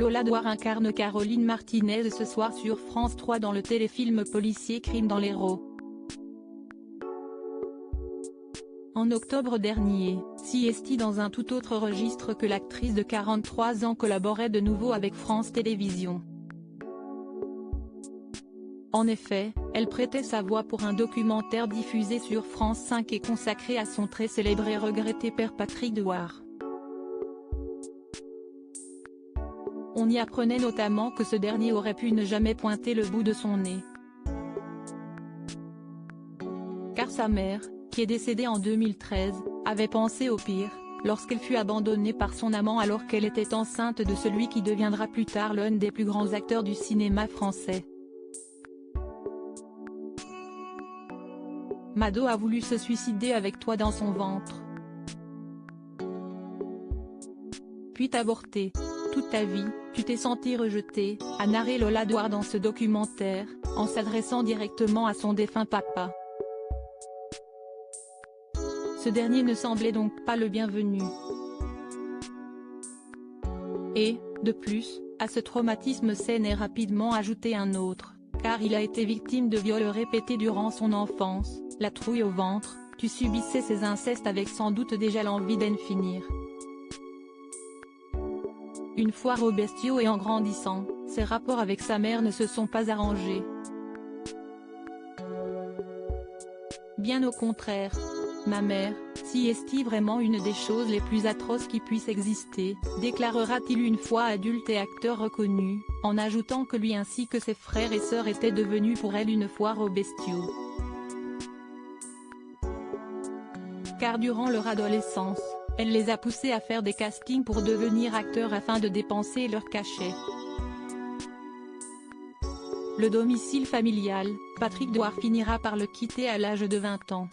Lola Douar incarne Caroline Martinez ce soir sur France 3 dans le téléfilm policier Crime dans l'Hérault. En octobre dernier, Siesti dans un tout autre registre que l'actrice de 43 ans collaborait de nouveau avec France Télévisions. En effet, elle prêtait sa voix pour un documentaire diffusé sur France 5 et consacré à son très célèbre et regretté père Patrick Douar. On y apprenait notamment que ce dernier aurait pu ne jamais pointer le bout de son nez. Car sa mère, qui est décédée en 2013, avait pensé au pire, lorsqu'elle fut abandonnée par son amant alors qu'elle était enceinte de celui qui deviendra plus tard l'un des plus grands acteurs du cinéma français. Mado a voulu se suicider avec toi dans son ventre. Puis t'avorter. Toute ta vie, tu t'es senti rejetée, a narré Lola Douar dans ce documentaire, en s'adressant directement à son défunt papa. Ce dernier ne semblait donc pas le bienvenu. Et, de plus, à ce traumatisme s'en est rapidement ajouté un autre, car il a été victime de viols répétés durant son enfance, la trouille au ventre, tu subissais ces incestes avec sans doute déjà l'envie d'en finir. Une fois aux bestiaux et en grandissant, ses rapports avec sa mère ne se sont pas arrangés. Bien au contraire. Ma mère, Siesti vraiment une des choses les plus atroces qui puissent exister, déclarera-t-il une fois adulte et acteur reconnu, en ajoutant que lui ainsi que ses frères et sœurs étaient devenus pour elle une foire aux bestiaux. Car durant leur adolescence, elle les a poussés à faire des castings pour devenir acteurs afin de dépenser leur cachet. Le domicile familial, Patrick Douar finira par le quitter à l'âge de 20 ans.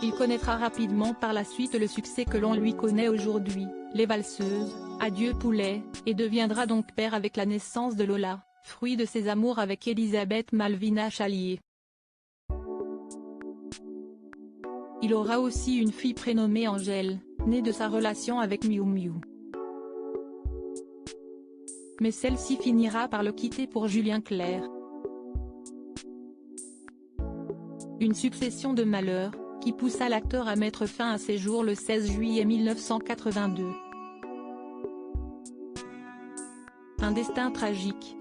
Il connaîtra rapidement par la suite le succès que l'on lui connaît aujourd'hui, Les Valseuses, Adieu Poulet, et deviendra donc père avec la naissance de Lola, fruit de ses amours avec Elisabeth Malvina Chalier. Il aura aussi une fille prénommée Angèle, née de sa relation avec Miu Miu. Mais celle-ci finira par le quitter pour Julien Clerc. Une succession de malheurs, qui poussa l'acteur à mettre fin à ses jours le 16 juillet 1982. Un destin tragique,